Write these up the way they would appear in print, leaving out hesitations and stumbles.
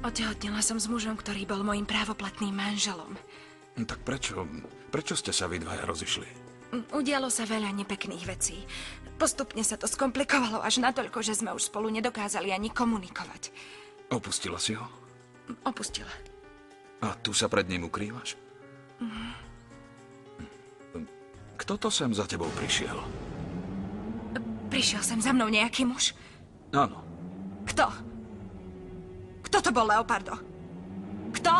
Otehotnila som s mužom, ktorý bol mojím právoplatným manželom. Tak prečo ste sa vy dvaja rozišli? Udialo sa veľa nepekných vecí. Postupne sa to skomplikovalo až natoľko, že sme už spolu nedokázali ani komunikovať. Opustila si ho? Opustila. A tu sa pred ním ukrývaš? Kto to sem za tebou prišiel? Prišiel sem za mnou nejaký muž? Áno. Kto? Kto to bol, Leopardo? Kto?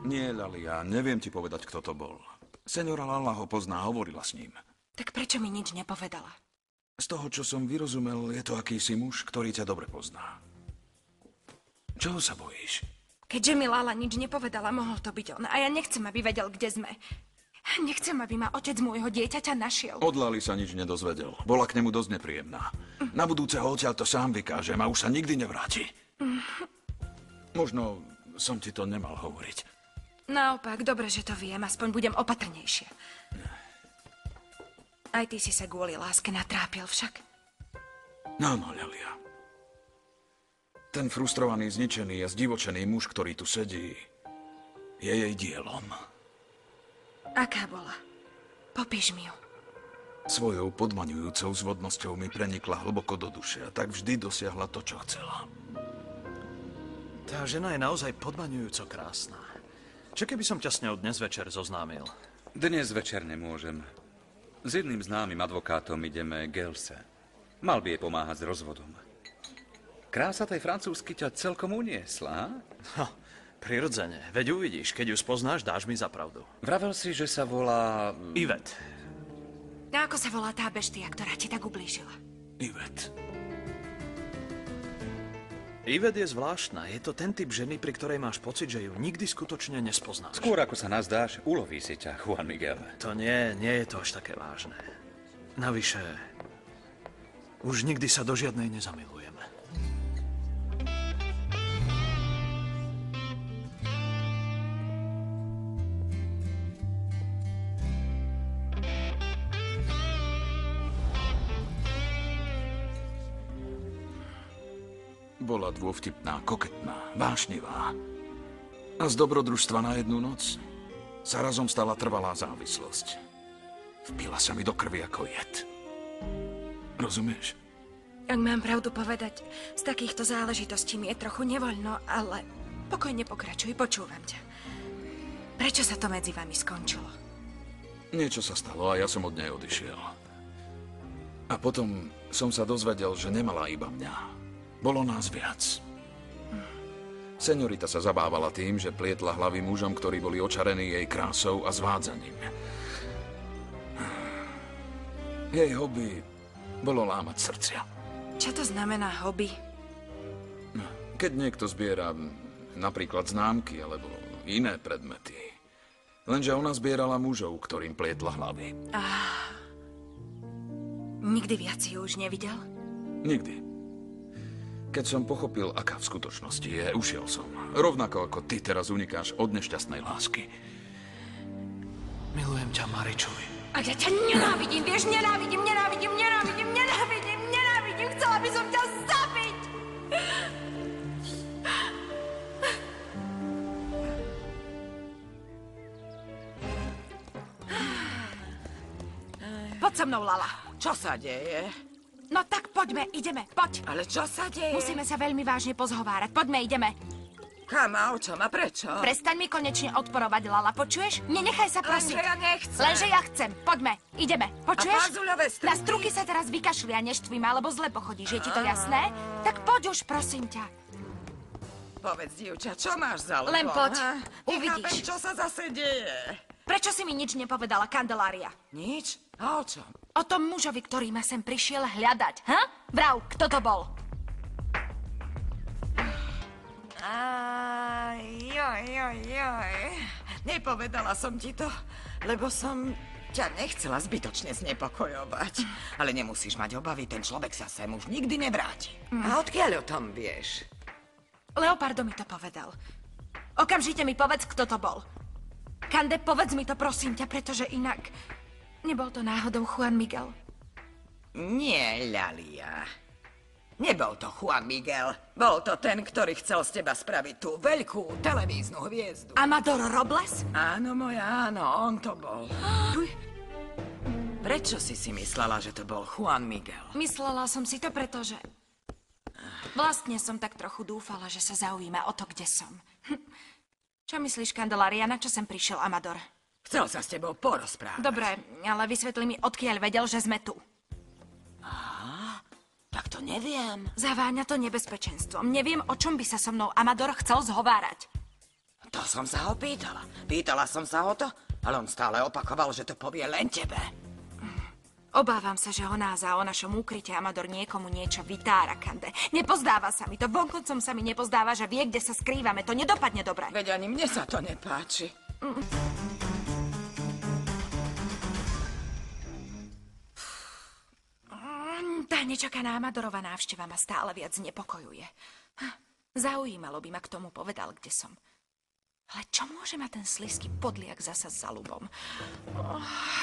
Nie, Lalia, neviem ti povedať, kto to bol. Seniora Lala ho pozná, hovorila s ním. Tak prečo mi nič nepovedala? Z toho, čo som vyrozumel, je to akýsi muž, ktorý ťa dobre pozná. Čoho sa bojíš? Keďže mi Lala nič nepovedala, mohol to byť on. A ja nechcem, aby vedel, kde sme. Nechcem, aby ma otec môjho dieťaťa našiel. Od Lali sa nič nedozvedel. Bola k nemu dosť nepríjemná. Na budúce ho odtiaľ to sám vykážem a už sa nikdy nevráti. Možno som ti to nemal hovoriť. Naopak, dobre, že to viem. Aspoň budem opatrnejšia. Aj ty si sa kvôli láske natrápil však. Áno, Lalia. Ten frustrovaný, zničený a zdivočený muž, ktorý tu sedí, je jej dielom. Aká bola? Popíš mi ju. Svojou podmaňujúcou zvodnosťou mi prenikla hlboko do duše a tak vždy dosiahla to, čo chcela. Tá žena je naozaj podmaňujúco krásna. Čo keby som ťa s ňou dnes večer zoznámil? Dnes večer nemôžem. S jedným známym advokátom ideme Gelse. Mal by jej pomáhať s rozvodom. Krása tej francúzsky ťa celkom uniesla, No, prirodzene. Veď uvidíš, keď ju spoznáš, dáš mi za pravdu. Vravel si, že sa volá... Yvette. A ako sa volá tá beštia, ktorá ti tak ublížila? Yvette. Yvette je zvláštna. Je to ten typ ženy, pri ktorej máš pocit, že ju nikdy skutočne nespoznáš. Skôr ako sa nazdáš, uloví si ťa Juan Miguel. To nie je to až také vážne. Navyše, už nikdy sa do žiadnej nezamilujeme. Bola dôvtipná, koketná, vášnivá. A z dobrodružstva na jednu noc sa razom stala trvalá závislosť. Vpila sa mi do krvi ako jed. Rozumieš? Ak mám pravdu povedať, z takýchto záležitostí mi je trochu nevoľno, ale pokojne pokračuj, počúvam ťa. Prečo sa to medzi vami skončilo? Niečo sa stalo a ja som od nej odišiel. A potom som sa dozvedel, že nemala iba mňa. Bolo nás viac. Seniorita sa zabávala tým, že plietla hlavy mužom, ktorí boli očarení jej krásou a zvádzaním. Jej hobby bolo lámať srdcia. Čo to znamená hobby? Keď niekto zbiera napríklad známky alebo iné predmety. Lenže ona zbierala mužov, ktorým plietla hlavy. Nikdy viac si ju už nevidel? Nikdy. Keď som pochopil, aká v skutočnosti je, ušiel som. Rovnako ako ty teraz unikáš od nešťastnej lásky. Milujem ťa, Maričovi. A ja ťa nenávidím, vieš, nenávidím. Chcela by som ťa zabiť! Poď so mnou, Lala. Čo sa deje? No tak poďme, ideme, poď. Ale čo sa deje? Musíme sa veľmi vážne pozhovárať. Poďme, ideme. Kam a o čom a prečo? Prestaň mi konečne odporovať, Lala, počuješ? Nenechaj sa prosiť. Lenže ja nechcem. Lenže ja chcem. Poďme, ideme. Počuješ? A fazuľové struky? Na struky sa teraz vykašli a neštví ma, alebo zle pochodíš. Je ti to jasné? Tak poď už, prosím ťa. Povedz, dievča, čo máš za ľubom? Len poď. ha? Uvidíš. Nechápem, čo sa zase deje. Prečo si mi nič nepovedala, Kandelária? Nič? A o čom? O tom mužovi, ktorý ma sem prišiel hľadať, ha? Vrav, kto to bol? Joj. Nepovedala som ti to, lebo som ťa nechcela zbytočne znepokojovať. Ale nemusíš mať obavy, ten človek sa sem už nikdy nevráti. A odkiaľ o tom vieš? Leopardo mi to povedal. Okamžite mi povedz, kto to bol. Kande, povedz mi to, prosím ťa, pretože inak... Nebol to náhodou Juan Miguel? Nie, Lalia. Nebol to Juan Miguel. Bol to ten, ktorý chcel z teba spraviť tú veľkú televíznu hviezdu. Amador Robles? Áno, moja, áno, on to bol. Prečo si myslela, že to bol Juan Miguel? Myslela som si to, pretože... Vlastne som tak trochu dúfala, že sa zaujíma o to, kde som. Čo myslíš, Kandelária, na čo sem prišiel Amador? Chcel sa s tebou porozprávať. Dobre, ale vysvetli mi, odkiaľ vedel, že sme tu. Tak to neviem. Zaváňa to nebezpečenstvom. Neviem, o čom by sa so mnou Amador chcel zhovárať. To som sa ho pýtala. Pýtala som sa ho to, ale on stále opakoval, že to povie len tebe. Obávam sa, že o nás a o našom úkryte Amador niekomu niečo vytára, Kande. Nepozdáva sa mi to. Vonkoncom sa mi nepozdáva, že vie, kde sa skrývame. To nedopadne dobre. Veď ani mne sa to nepáči. Tá nečakaná Amadorová návšteva ma stále viac znepokojuje. Zaujímalo by ma, k tomu povedal, kde som. Ale čo môže mať ten slízky podliak zasa za ľubom?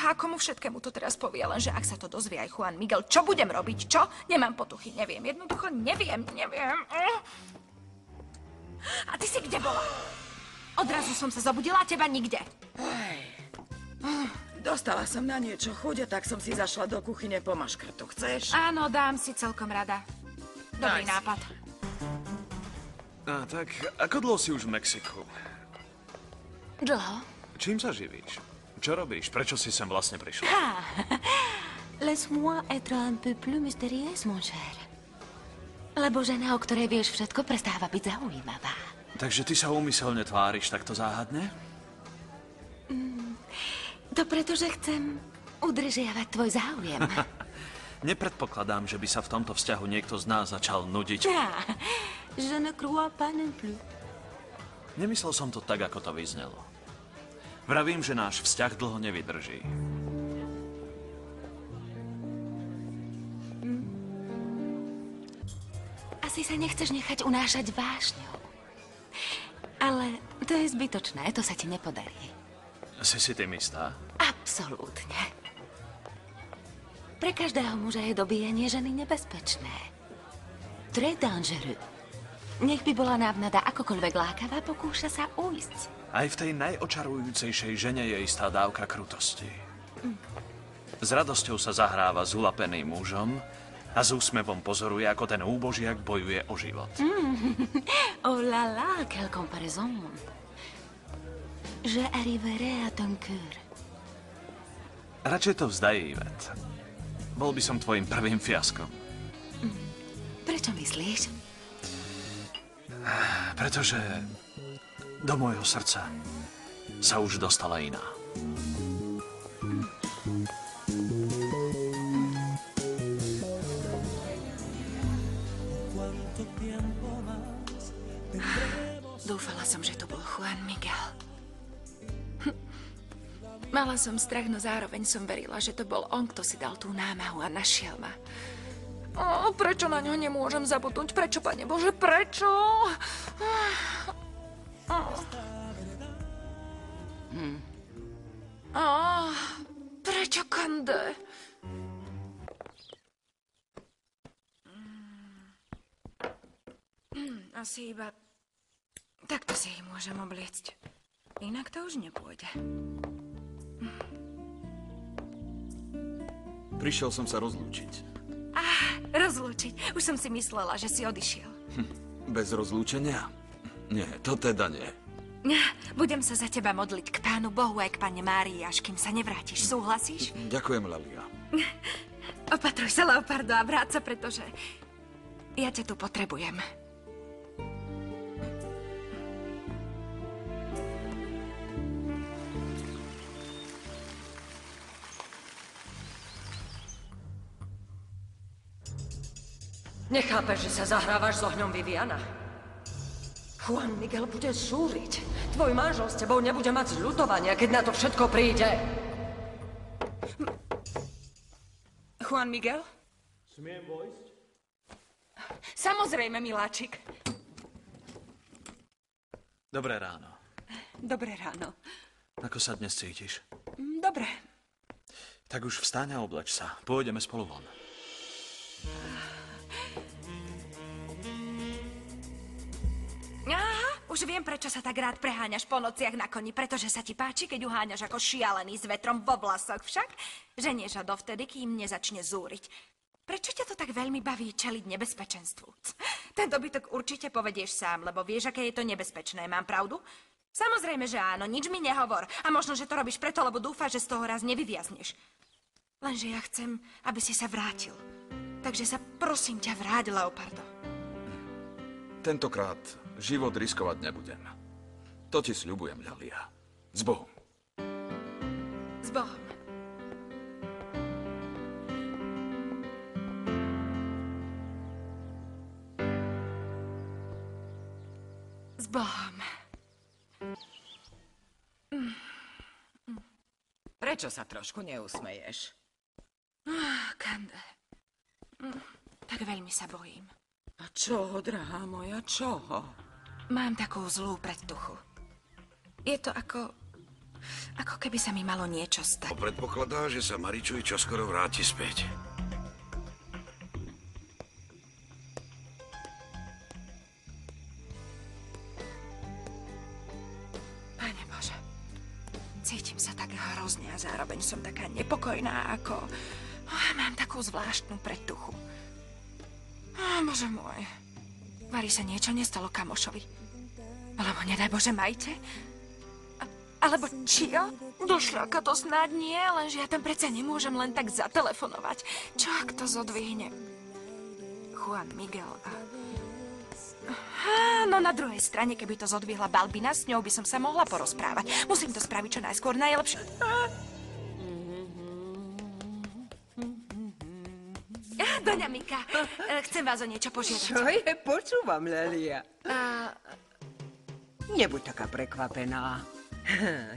Ako mu všetkému to teraz povie, lenže ak sa to dozvie aj Juan Miguel, čo budem robiť? Čo? Nemám potuchy, neviem. Jednoducho neviem. A ty si kde bola? Odrazu som sa zobudila, a teba nikde. Dostala som na niečo chuť, tak som si zašla do kuchyne po maškrtu. Chceš? Áno, dám si celkom rada. Dobrý Daj si. nápad. Tak ako dlho si už v Mexiku? Dlho? Čím sa živíš? Čo robíš? Prečo si sem vlastne prišla? Laisse-moi être un peu plus mystérieuse, mon cher. Lebo žena, o ktorej vieš všetko, prestáva byť zaujímavá. Takže ty sa úmyselne tváriš takto záhadne? To preto, že chcem udržiavať tvoj záujem. Nepredpokladám, že by sa v tomto vzťahu niekto z nás začal nudiť. Je ne crois pas non plus. Nemyslel som to tak, ako to vyznelo. Vravím, že náš vzťah dlho nevydrží. Asi sa nechceš nechať unášať vášňou. Ale to je zbytočné, to sa ti nepodarí. Si tým istá? Absolútne. Pre každého muža je dobíjanie ženy nebezpečné. Très dangereux. Nech by bola návnada akokoľvek lákavá, pokúša sa ujsť. Aj v tej najočarujúcejšej žene je istá dávka krutosti. S radosťou sa zahráva s ulapeným mužom a s úsmevom pozoruje, ako ten úbožiak bojuje o život. Oh là là, quelle comparaison. Je arriverai à ton cœur. Radšej to vzdaj, Yvette. Bol by som tvojim prvým fiaskom. Prečo myslíš? Pretože do môjho srdca sa už dostala iná. Dúfala som, že to bol Juan Miguel. Mala som strach, no zároveň som verila, že to bol on, kto si dal tú námahu a našiel ma. Prečo na ňo nemôžem zabudnúť? Prečo, Pane Bože, prečo? Prečo, Kande? Asi iba takto si ich môžem obliecť. Inak to už nepôjde. Prišiel som sa rozlúčiť. Rozlúčiť. Už som si myslela, že si odišiel. Bez rozlúčenia? Nie, to teda nie. Budem sa za teba modliť k Pánu Bohu aj k Pane Márii, až kým sa nevrátiš. Súhlasíš? Ďakujem, Lalia. Opatruj sa, Leopardo, a vráť sa, pretože ja ťa tu potrebujem. Nechápeš, že sa zahrávaš s ohňom, Viviana? Juan Miguel bude zúriť. Tvoj manžel s tebou nebude mať zľutovania, keď na to všetko príde. Juan Miguel? Smiem vojsť? Samozrejme, miláčik. Dobré ráno. Dobré ráno. Ako sa dnes cítiš? Dobre. Tak už vstaň a obleč sa. Pôjdeme spolu von. už viem, prečo sa tak rád preháňaš po nociach na koni, pretože sa ti páči, keď uháňaš ako šialený s vetrom vo vlasoch však. Ženieš ho dovtedy, kým nezačne zúriť. Prečo ťa to tak veľmi baví čeliť nebezpečenstvu? Ten dobytok určite povedieš sám, lebo vieš, aké je to nebezpečné. Mám pravdu? Samozrejme, že áno, nič mi nehovor. A možno, že to robíš preto, lebo dúfáš, že z toho raz nevyviazneš. Lenže ja chcem, aby si sa vrátil. Takže sa prosím ťa vráť, Leopardo. Tentokrát život riskovať nebudem. To ti sľubujem, Lalia. S Bohom. S Bohom. S Bohom. Prečo sa trošku neusmeješ? Kande. Tak veľmi sa bojím. A čoho, drahá moja, čoho? Mám takú zlú predtuchu. Je to ako keby sa mi malo niečo stať. Predpokladá, že sa Maričuj čoskoro vráti späť. Pane Bože, cítim sa tak hrozne a zároveň som taká nepokojná, ako... Mám takú zvláštnu predtuchu. Bože môj, Vari sa niečo nestalo kamošovi. Alebo nedaj Bože Majte? Alebo Čio? Do šľaka to snáď nie, lenže ja tam predsa nemôžem len tak zatelefonovať. Čo ak to zodvihne? Juan Miguel a... No na druhej strane, keby to zodvihla Balbina, s ňou by som sa mohla porozprávať. Musím to spraviť čo najskôr, najlepšie. Doňa Mika, chcem vás o niečo požiadať. Čo je? Počúvam, Lelia. Nebuď taká prekvapená.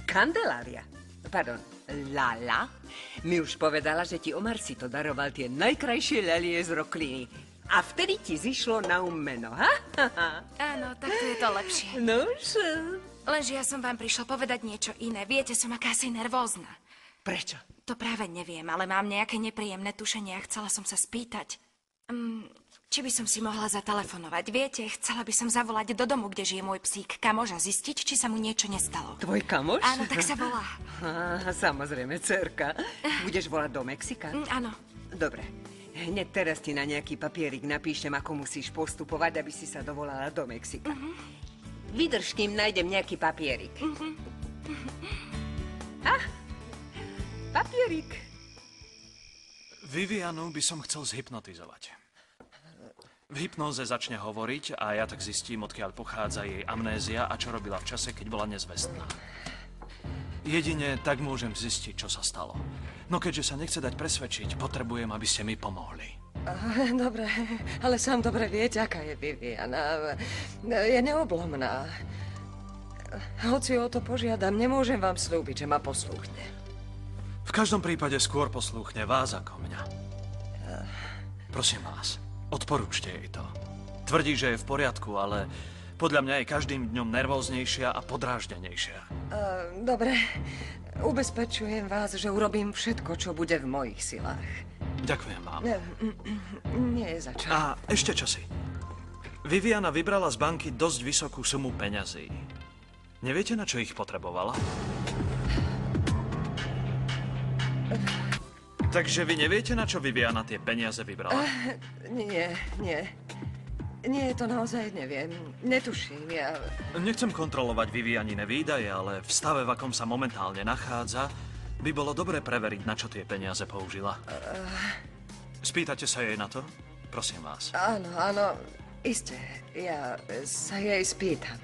Kandelária, pardon, Lala, mi už povedala, že ti Omar si to daroval tie najkrajšie lelie z rokliny. A vtedy ti zišlo na meno, ha? Áno, tak to je to lepšie. Nož. Lenže ja som vám prišla povedať niečo iné. Viete, som akási nervózna. Prečo? To práve neviem, ale mám nejaké nepríjemné tušenie a chcela som sa spýtať. Či by som si mohla zatelefonovať? Viete, chcela by som zavolať do domu, kde žije môj psík kamoš a zistiť, či sa mu niečo nestalo. Tvoj kamoš? Áno, tak sa volá. Samozrejme, dcerka. Budeš volať do Mexika? Áno. Dobre. Hneď teraz ti na nejaký papierik napíšem, ako musíš postupovať, aby si sa dovolala do Mexika. Vydrž, kým nájdem nejaký papierik. Papierik. Vivianu by som chcel zhypnotizovať. V hypnóze začne hovoriť a ja tak zistím, odkiaľ pochádza jej amnézia a čo robila v čase, keď bola nezvestná. Jedine tak môžem zistiť, čo sa stalo. No keďže sa nechce dať presvedčiť, potrebujem, aby ste mi pomohli. Dobre, ale sám dobre viete, aká je Viviana. Je neoblomná. Hoci o to požiadam, nemôžem vám slúbiť, že ma poslúchne. V každom prípade skôr poslúchne vás ako mňa. Prosím vás, odporúčte jej to. Tvrdí, že je v poriadku, ale podľa mňa je každým dňom nervóznejšia a podráždenejšia. Dobre, ubezpečujem vás, že urobím všetko, čo bude v mojich silách. Ďakujem vám. Nie je za čo. A ešte čosi. Viviana vybrala z banky dosť vysokú sumu peňazí. Neviete, na čo ich potrebovala? Takže vy neviete, na čo Viviana tie peniaze vybrala? Nie. Nie, to naozaj neviem. Netuším, ja... Nechcem kontrolovať Vivianine výdaje, ale v stave, v akom sa momentálne nachádza, by bolo dobre preveriť, na čo tie peniaze použila. Spýtate sa jej na to? Prosím vás. Áno, isté. Ja sa jej spýtam.